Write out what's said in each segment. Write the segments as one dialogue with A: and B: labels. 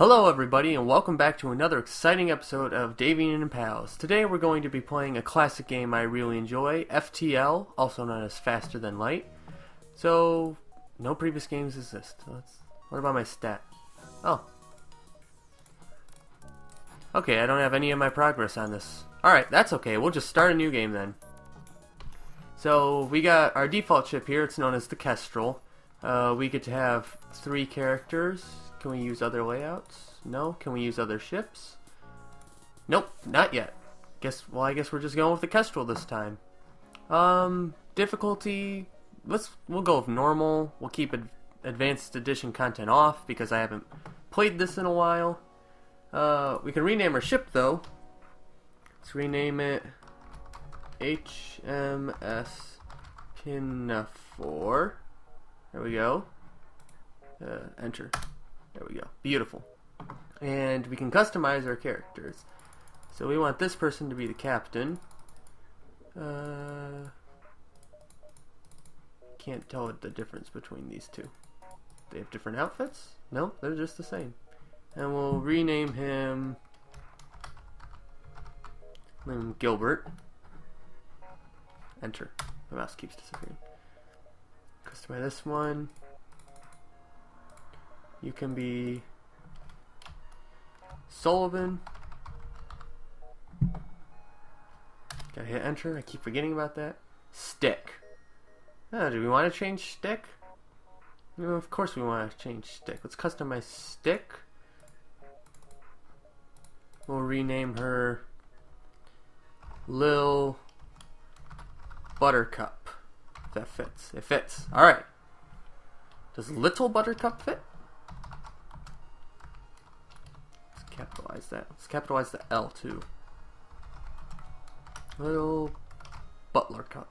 A: Hello everybody and welcome back to another exciting episode of Davian and Pals. Today we're going to be playing a classic game I really enjoy, FTL, also known as Faster Than Light. So, no previous games exist. What about my stat? Oh. Okay, I don't have any of my progress on this. Alright, that's okay. We'll just start a new game then. So, we got our default ship here. It's known as the Kestrel. We get to have 3 characters. Can we use other layouts? No. Can we use other ships? Nope, not yet. I guess we're just going with the Kestrel this time. Difficulty, we'll go with normal. We'll keep advanced edition content off because I haven't played this in a while. We can rename our ship though. Let's rename it HMS Pinafore. There we go. Enter. There we go. Beautiful. And we can customize our characters. So we want this person to be the captain. Can't tell the difference between these two. They have different outfits? No, they're just the same. And we'll rename him Gilbert. Enter. My mouse keeps disappearing. Customize this one. You can be Sullivan. Gotta hit enter. I keep forgetting about that. Stick. Do we want to change stick? No, of course we want to change stick. Let's customize stick. We'll rename her Lil Buttercup. If that fits. It fits. Alright. Does Little Buttercup fit? Capitalize that. Let's capitalize the L too. Little Buttercup.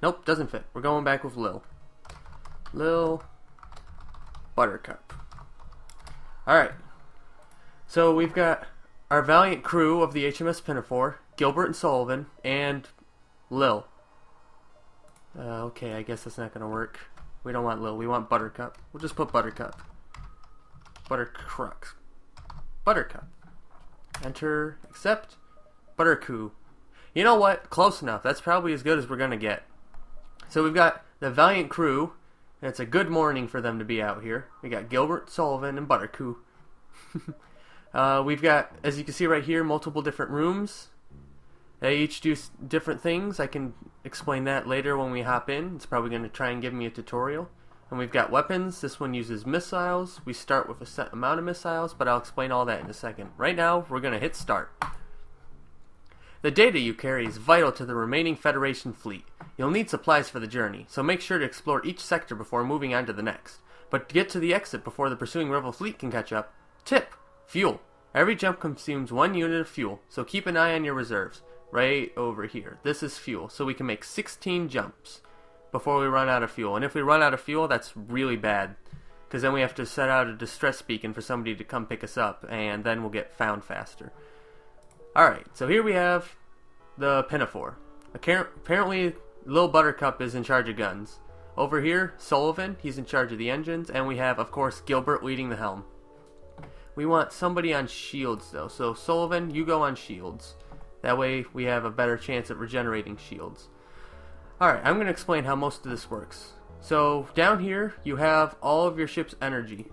A: Nope, doesn't fit. We're going back with Lil. Lil Buttercup. Alright. So we've got our valiant crew of the HMS Pinafore, Gilbert and Sullivan, and Lil. Okay, I guess that's not going to work. We don't want Lil, we want Buttercup. We'll just put Buttercup. Buttercup. Enter, accept, Buttercoo. You know what? Close enough. That's probably as good as we're going to get. So we've got the valiant crew, and it's a good morning for them to be out here. We got Gilbert, Sullivan, and Buttercoo. We've got, as you can see right here, multiple different rooms. They each do different things. I can explain that later when we hop in. It's probably going to try and give me a tutorial. And we've got weapons. This one uses missiles. We start with a set amount of missiles, but I'll explain all that in a second. Right now, we're going to hit start. The data you carry is vital to the remaining Federation fleet. You'll need supplies for the journey, so make sure to explore each sector before moving on to the next. But to get to the exit before the pursuing Rebel fleet can catch up, tip, fuel. Every jump consumes 1 unit of fuel, so keep an eye on your reserves. Right over here. This is fuel, so we can make 16 jumps before we run out of fuel. And if we run out of fuel, that's really bad, because then we have to set out a distress beacon for somebody to come pick us up, and then we'll get found faster. Alright, so here we have the Pinafore. Apparently, Lil Buttercup is in charge of guns. Over here, Sullivan, he's in charge of the engines, and we have, of course, Gilbert leading the helm. We want somebody on shields, though, so Sullivan, you go on shields. That way, we have a better chance at regenerating shields. Alright, I'm going to explain how most of this works. So, down here, you have all of your ship's energy.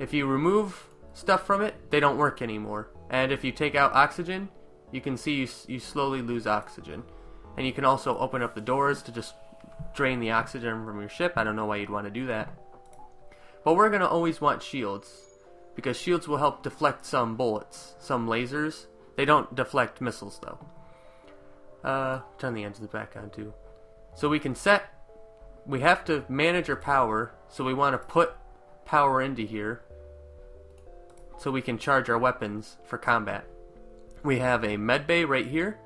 A: If you remove stuff from it, they don't work anymore. And if you take out oxygen, you can see you slowly lose oxygen. And you can also open up the doors to just drain the oxygen from your ship. I don't know why you'd want to do that. But we're going to always want shields, because shields will help deflect some bullets, some lasers. They don't deflect missiles, though. Turn the engines back on, too. So we have to manage our power, so we want to put power into here so we can charge our weapons for combat. We have a med bay right here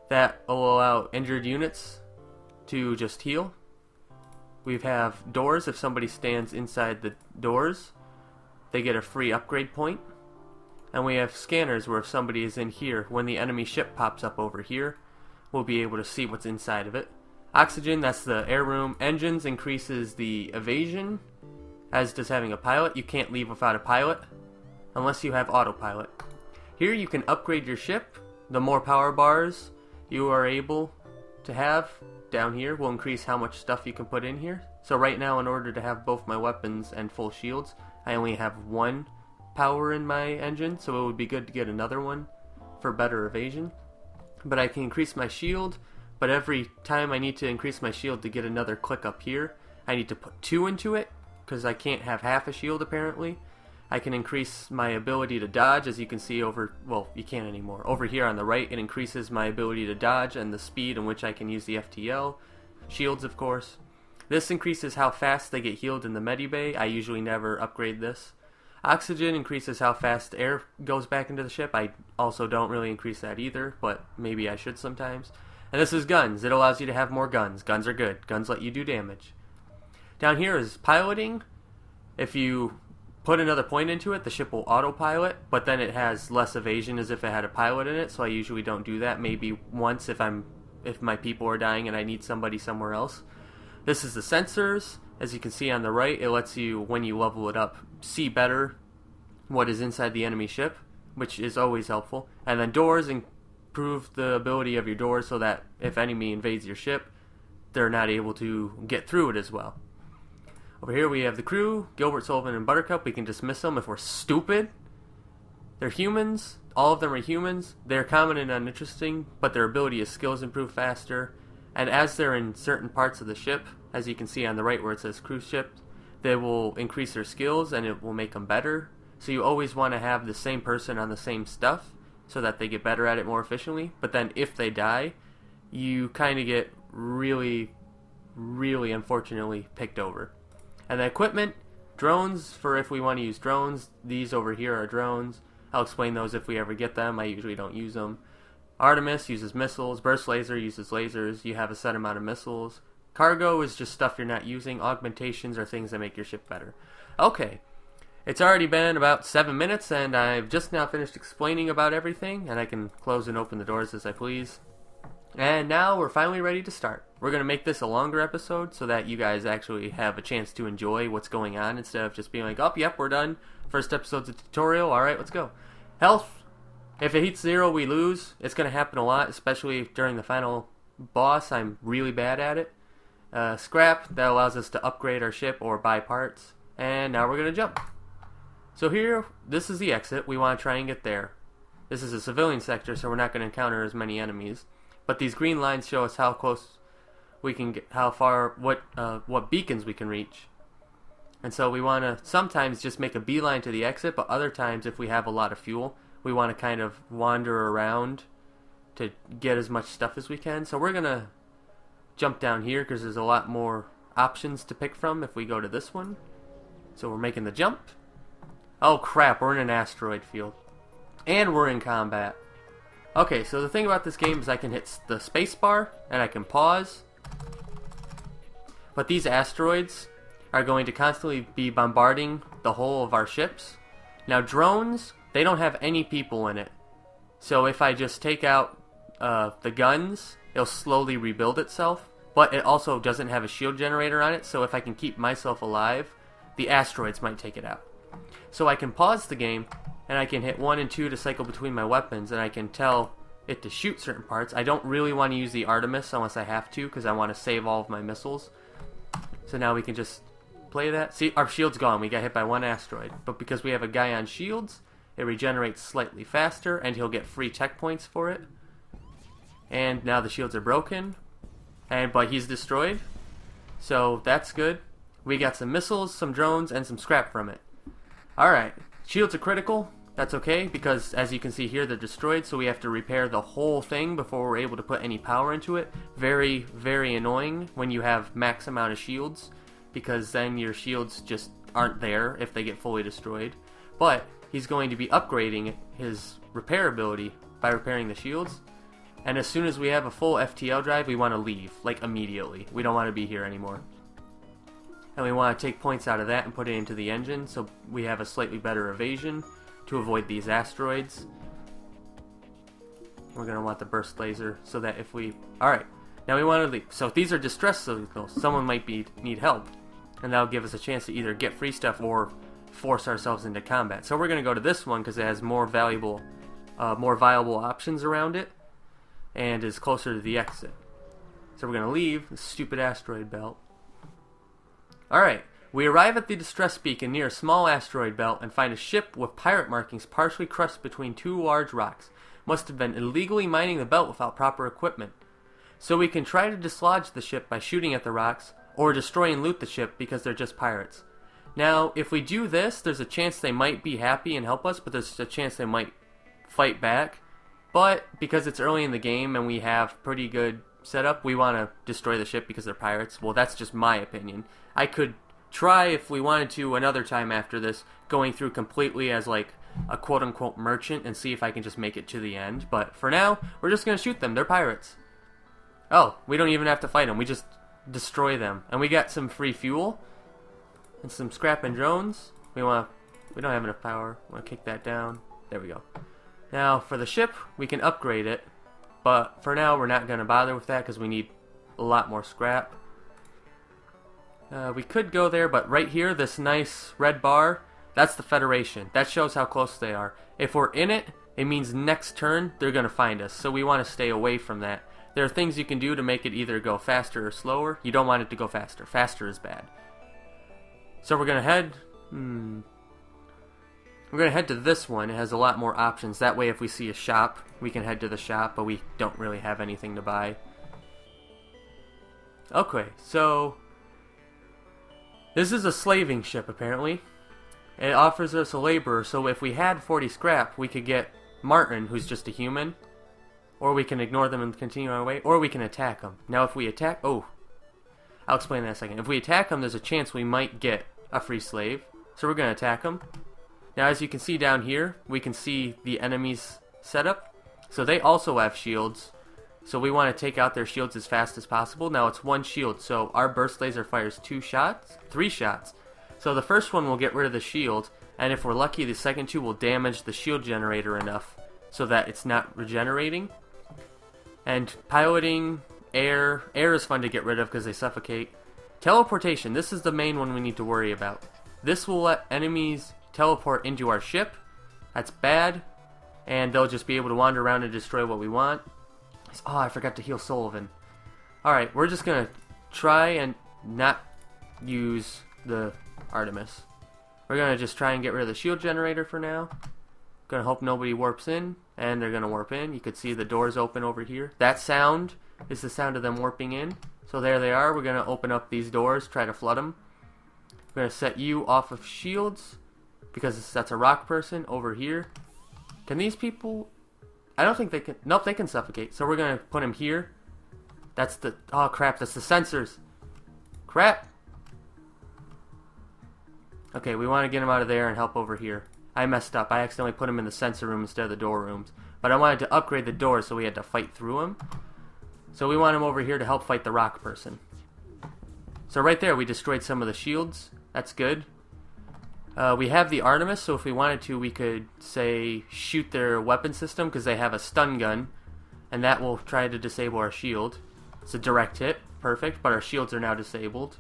A: that will allow injured units to just heal. We have doors. If somebody stands inside the doors, they get a free upgrade point. And we have scanners where if somebody is in here, when the enemy ship pops up over here, we'll be able to see what's inside of it. Oxygen, that's the air room. Engines increases the evasion as does having a pilot. You can't leave without a pilot unless you have autopilot. Here you can upgrade your ship. The more power bars you are able to have down here will increase how much stuff you can put in here. So right now, in order to have both my weapons and full shields, I only have one power in my engine, so it would be good to get another one for better evasion. But I can increase my shield, but every time I need to increase my shield to get another click up here, I need to put 2 into it, because I can't have half a shield apparently. I can increase my ability to dodge, as you can see over, well, you can't anymore. Over here on the right, it increases my ability to dodge and the speed in which I can use the FTL. Shields, of course. This increases how fast they get healed in the medibay. I usually never upgrade this. Oxygen increases how fast air goes back into the ship. I also don't really increase that either, but maybe I should sometimes. And this is guns. It allows you to have more guns. Guns are good. Guns let you do damage. Down here is piloting. If you put another point into it, the ship will autopilot, but then it has less evasion as if it had a pilot in it, so I usually don't do that. Maybe once if my people are dying and I need somebody somewhere else. This is the sensors. As you can see on the right, it lets you, when you level it up, see better what is inside the enemy ship, which is always helpful. And then doors improve the ability of your doors so that if enemy invades your ship, they're not able to get through it as well. Over here we have the crew, Gilbert, Sullivan, and Buttercup. We can dismiss them if we're stupid. They're humans. All of them are humans. They're common and uninteresting, but their ability is skills improve faster. And as they're in certain parts of the ship, as you can see on the right where it says cruise ship, they will increase their skills and it will make them better. So you always want to have the same person on the same stuff so that they get better at it more efficiently. But then if they die, you kind of get really, really unfortunately picked over. And the equipment, drones for if we want to use drones. These over here are drones. I'll explain those if we ever get them. I usually don't use them. Artemis uses missiles. Burst laser uses lasers. You have a set amount of missiles. Cargo is just stuff you're not using. Augmentations are things that make your ship better. Okay. It's already been about 7 minutes and I've just now finished explaining about everything, and I can close and open the doors as I please. And now we're finally ready to start. We're going to make this a longer episode so that you guys actually have a chance to enjoy what's going on instead of just being like, oh, yep, we're done. First episode's a tutorial. All right, let's go. Health. If it hits 0, we lose. It's going to happen a lot, especially during the final boss. I'm really bad at it. Scrap. That allows us to upgrade our ship or buy parts. And now we're going to jump. So here, this is the exit. We want to try and get there. This is a civilian sector, so we're not going to encounter as many enemies. But these green lines show us how close we can get, how far, what beacons we can reach. And so we want to sometimes just make a beeline to the exit, but other times if we have a lot of fuel, we want to kind of wander around to get as much stuff as we can. So we're going to jump down here because there's a lot more options to pick from if we go to this one. So we're making the jump. Oh crap, we're in an asteroid field. And we're in combat. Okay, so the thing about this game is I can hit the space bar and I can pause. But these asteroids are going to constantly be bombarding the whole of our ships. Now drones, they don't have any people in it. So if I just take out the guns, it'll slowly rebuild itself. But it also doesn't have a shield generator on it, so if I can keep myself alive, the asteroids might take it out. So I can pause the game, and I can hit 1 and 2 to cycle between my weapons, and I can tell it to shoot certain parts. I don't really want to use the Artemis unless I have to, because I want to save all of my missiles. So now we can just play that. See, our shield's gone. We got hit by 1 asteroid. But because we have a guy on shields, it regenerates slightly faster, and he'll get free tech points for it. And now the shields are broken, but he's destroyed. So that's good. We got some missiles, some drones, and some scrap from it. Alright, shields are critical. That's okay, because as you can see here, they're destroyed, so we have to repair the whole thing before we're able to put any power into it. Very, very annoying when you have max amount of shields, because then your shields just aren't there if they get fully destroyed. But he's going to be upgrading his repair ability by repairing the shields. And as soon as we have a full FTL drive, we want to leave, like immediately. We don't want to be here anymore. And we want to take points out of that and put it into the engine so we have a slightly better evasion to avoid these asteroids. We're going to want the burst laser so that if we... Alright, now we want to leave. So these are distress signals. Someone might need help. and that'll give us a chance to either get free stuff or force ourselves into combat. So we're going to go to this one because it has more viable options around it and is closer to the exit. So we're going to leave the stupid asteroid belt. Alright, we arrive at the distress beacon near a small asteroid belt and find a ship with pirate markings partially crushed between two large rocks. Must have been illegally mining the belt without proper equipment. So we can try to dislodge the ship by shooting at the rocks, or destroy and loot the ship because they're just pirates. Now, if we do this, there's a chance they might be happy and help us, but there's a chance they might fight back. But because it's early in the game and we have pretty good setup, we want to destroy the ship because they're pirates. Well, that's just my opinion. I could try, if we wanted to, another time after this, going through completely as like a quote-unquote merchant and see if I can just make it to the end. But for now, we're just going to shoot them. They're pirates. Oh, we don't even have to fight them. We just destroy them. And we got some free fuel and some scrap and drones. We don't have enough power. I want to kick that down. There we go. Now, for the ship, we can upgrade it. But for now, we're not going to bother with that because we need a lot more scrap. We could go there, but right here, this nice red bar, that's the Federation. That shows how close they are. If we're in it, it means next turn, they're going to find us. So we want to stay away from that. There are things you can do to make it either go faster or slower. You don't want it to go faster. Faster is bad. So we're going to head... We're going to head to this one. It has a lot more options. That way if we see a shop, we can head to the shop, but we don't really have anything to buy. Okay, so... This is a slaving ship, apparently. It offers us a laborer, so if we had 40 scrap, we could get Martin, who's just a human. Or we can ignore them and continue our way, or we can attack them. Now if we attack... Oh, I'll explain that in a second. If we attack them, there's a chance we might get a free slave. So we're going to attack them. Now as you can see down here, we can see the enemy's setup. So they also have shields. So we want to take out their shields as fast as possible. Now it's one shield, so our burst laser fires 3 shots. So the first one will get rid of the shield, and if we're lucky, the second two will damage the shield generator enough so that it's not regenerating. And piloting, air is fun to get rid of because they suffocate. Teleportation, this is the main one we need to worry about. This will let enemies teleport into our ship. That's bad, and they'll just be able to wander around and destroy what we want. Oh, I forgot to heal Sullivan. Alright, we're just going to try and not use the Artemis. We're going to just try and get rid of the shield generator for now. Going to hope nobody warps in, and they're going to warp in. You could see the doors open over here. That sound is the sound of them warping in. So there they are. We're going to open up these doors, try to flood them. We're going to set you off of shields, because that's a rock person over here. Can these people... I don't think they can... Nope, they can suffocate. So we're going to put him here. That's the... Oh, crap. That's the sensors. Crap. Okay, we want to get him out of there and help over here. I messed up. I accidentally put him in the sensor room instead of the door rooms. But I wanted to upgrade the doors, so we had to fight through him. So we want him over here to help fight the rock person. So right there, we destroyed some of the shields. That's good. We have the Artemis, so if we wanted to, we could, say, shoot their weapon system, because they have a stun gun, and that will try to disable our shield. It's a direct hit, perfect, but our shields are now disabled.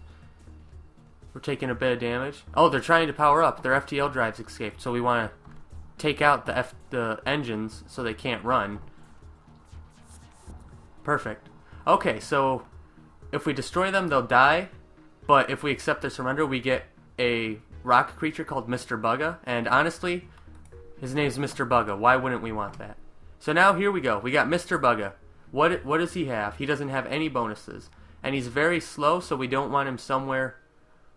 A: We're taking a bit of damage. Oh, they're trying to power up. Their FTL drives escaped, so we want to take out the engines so they can't run. Perfect. Okay, so if we destroy them, they'll die, but if we accept their surrender, we get a rock creature called Mr. Bugga, and honestly, his name's Mr. Bugga. Why wouldn't we want that? So now here we go. We got Mr. Bugga. What does he have? He doesn't have any bonuses, and he's very slow, so we don't want him somewhere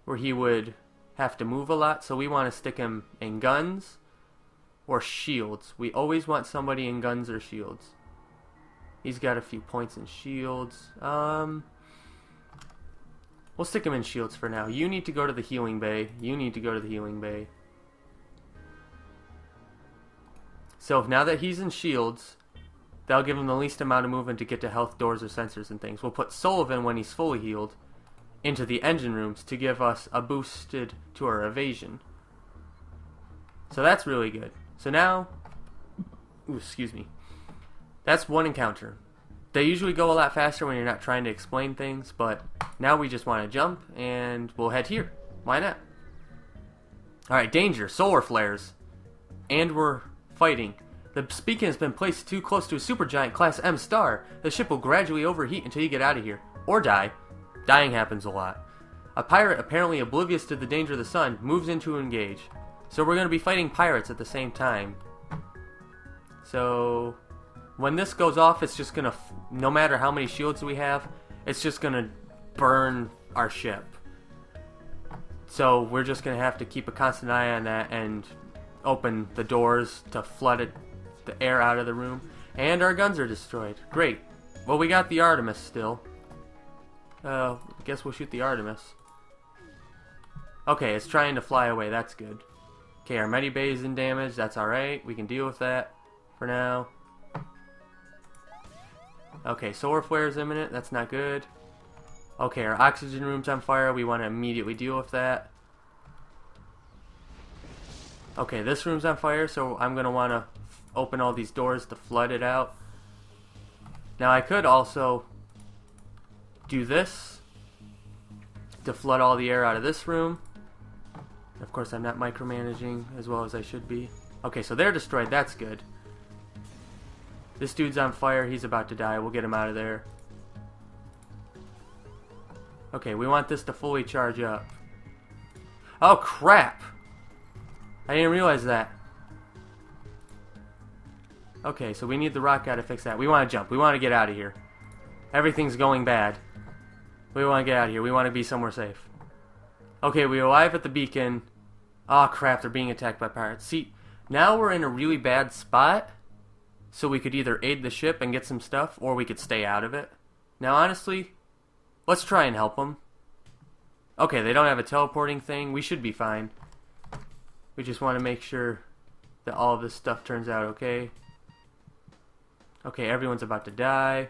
A: where he would have to move a lot, so we want to stick him in guns or shields. We always want somebody in guns or shields. He's got a few points in shields. We'll stick him in shields for now. You need to go to the healing bay. You need to go to the healing bay. So now that he's in shields, that'll give him the least amount of movement to get to health doors or sensors and things. We'll put Sullivan, when he's fully healed, into the engine rooms to give us a boosted to our evasion. So that's really good. So now, ooh, excuse me. That's one encounter. They usually go a lot faster when you're not trying to explain things, but Now we just want to jump, and we'll head here. Why not? Alright, danger. Solar flares. And we're fighting. The beacon has been placed too close to a supergiant class M star. The ship will gradually overheat until you get out of here. Or die. Dying happens a lot. A pirate, apparently oblivious to the danger of the sun, moves in to engage. So we're going to be fighting pirates at the same time. So when this goes off, it's just going to, no matter how many shields we have, it's just going to burn our ship. So we're just going to have to keep a constant eye on that and open the doors to flood the air out of the room. And our guns are destroyed. Great. Well, we got the Artemis still. I guess we'll shoot the Artemis. Okay, it's trying to fly away. That's good. Okay, our medibay is in damage. That's alright. We can deal with that for now. Okay, solar flare is imminent. That's not good. Okay, our oxygen room's on fire. We want to immediately deal with that. Okay, this room's on fire, so I'm going to want to open all these doors to flood it out. Now, I could also do this to flood all the air out of this room. Of course, I'm not micromanaging as well as I should be. Okay, so they're destroyed. That's good. This dude's on fire. He's about to die. We'll get him out of there. Okay, we want this to fully charge up. Oh, crap! I didn't realize that. Okay, so we need the rock guy to fix that. We want to jump. We want to get out of here. Everything's going bad. We want to get out of here. We want to be somewhere safe. Okay, we arrive at the beacon. Oh, crap, they're being attacked by pirates. See, now we're in a really bad spot. So we could either aid the ship and get some stuff, or we could stay out of it. Now, honestly, let's try and help them. Okay, they don't have a teleporting thing. We should be fine. We just want to make sure that all of this stuff turns out okay. Okay, everyone's about to die.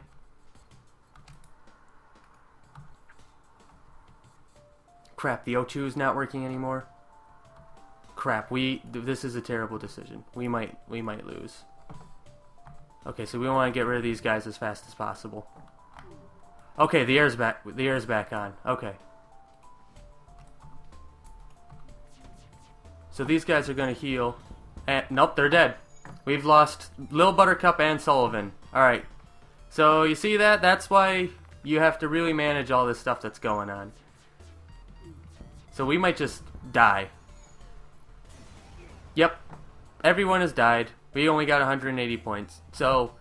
A: Crap, the O2 is not working anymore. Crap, this is a terrible decision. We might lose. Okay, so we want to get rid of these guys as fast as possible. Okay, the air's back. The air's back on. Okay. So these guys are going to heal. And nope, they're dead. We've lost Lil Buttercup and Sullivan. Alright. So you see that? That's why you have to really manage all this stuff that's going on. So we might just die. Yep. Everyone has died. We only got 180 points. So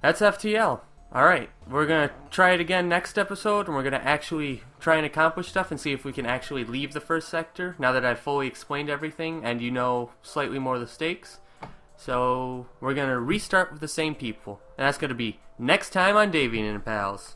A: that's FTL. Alright, we're going to try it again next episode, and we're going to actually try and accomplish stuff and see if we can actually leave the first sector, now that I've fully explained everything and you know slightly more of the stakes. So we're going to restart with the same people, and that's going to be next time on Davian and Pals.